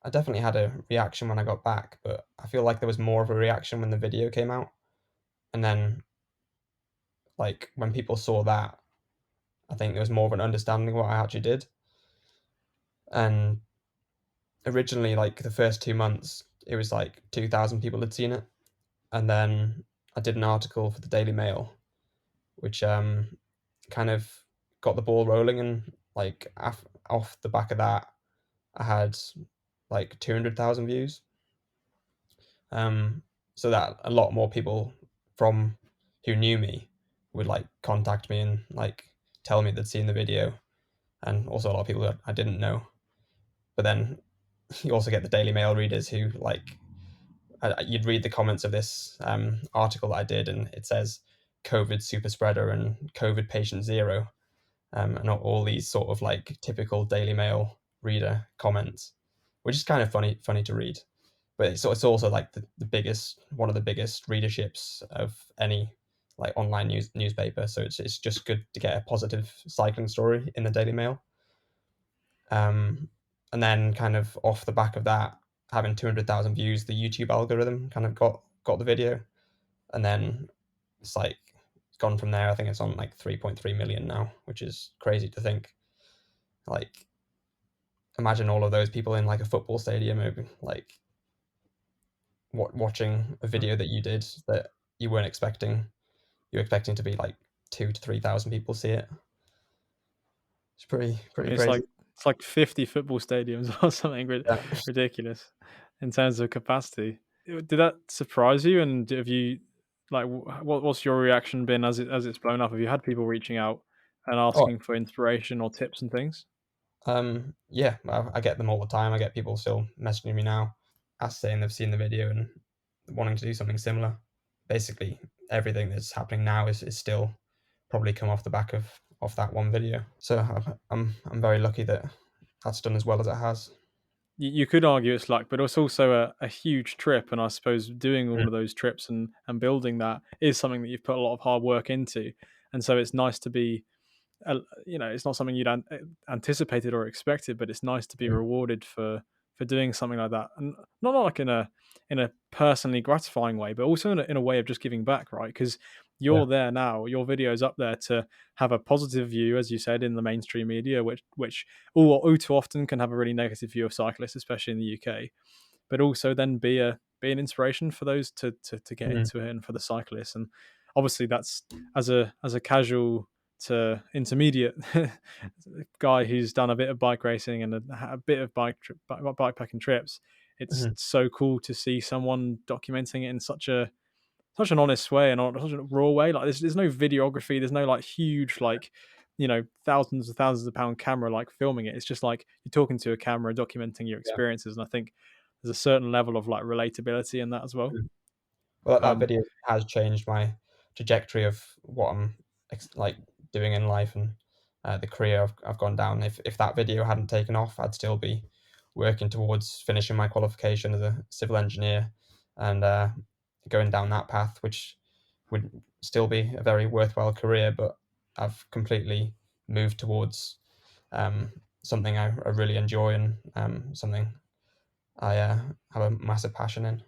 I definitely had a reaction when I got back, but I feel like there was more of a reaction when the video came out, and then, like, when people saw that, I think there was more of an understanding of what I actually did, and originally, like, the first 2 months, it was, like, 2,000 people had seen it, and then I did an article for the Daily Mail, which, kind of got the ball rolling, and, like, off the back of that, I had, like, 200,000 views. Um, so that a lot more people from who knew me would like contact me and like tell me they'd seen the video, and also a lot of people that I didn't know. But then you also get the Daily Mail readers who like you'd read the comments of this article that I did, and it says COVID super spreader and COVID patient zero, and all these sort of like typical Daily Mail reader comments, which is kind of funny to read. But it's also like the biggest one of the biggest readerships of any like online newspaper. So it's just good to get a positive cycling story in the Daily Mail. Um, and then kind of off the back of that, having 200,000 views, the YouTube algorithm kind of got the video, and then it's like it's gone from there. I think it's on like 3.3 million now, which is crazy to think. Like, imagine all of those people in like a football stadium, like watching a video that you did that you weren't expecting. You're expecting to be like 2 to 3 thousand people see it. It's I pretty mean, crazy. it's like 50 football stadiums or something Yeah. ridiculous in terms of capacity. Did that surprise you? And have you like what's your reaction been as it's blown up? Have you had people reaching out and Oh, asking for inspiration or tips and things? yeah. I get them all the time. I get people still messaging me now, saying they've seen the video and wanting to do something similar. Basically, everything that's happening now is still probably come off the back of that one video. So I'm very lucky that that's done as well as it has. You could argue it's luck, but it's also a huge trip. And I suppose doing Mm, all of those trips and building that is something that you've put a lot of hard work into. And so it's nice to be, it's not something you'd anticipated or expected, but it's nice to be mm, rewarded for doing something like that, and not like in a personally gratifying way, but also in a way of just giving back, right? Because yeah. you're there now, your video's up there to have a positive view, as you said, in the mainstream media, which all too often can have a really negative view of cyclists, especially in the UK. But also then be an inspiration for those to get Mm, into it and for the cyclists. And obviously that's as a casual to intermediate guy who's done a bit of bike racing and a bit of bikepacking trips. It's mhm, so cool to see someone documenting it in such an honest way and such a raw way. Like there's no videography, there's no like huge like thousands and thousands of pound camera like filming it. It's just like you're talking to a camera, documenting your yeah. experiences, and I think there's a certain level of like relatability in that as well. Mm. Well, that Um, video has changed my trajectory of what I'm like doing in life, and the career I've gone down. If that video hadn't taken off, I'd still be working towards finishing my qualification as a civil engineer, and going down that path, which would still be a very worthwhile career. But I've completely moved towards something I really enjoy, and something I have a massive passion in.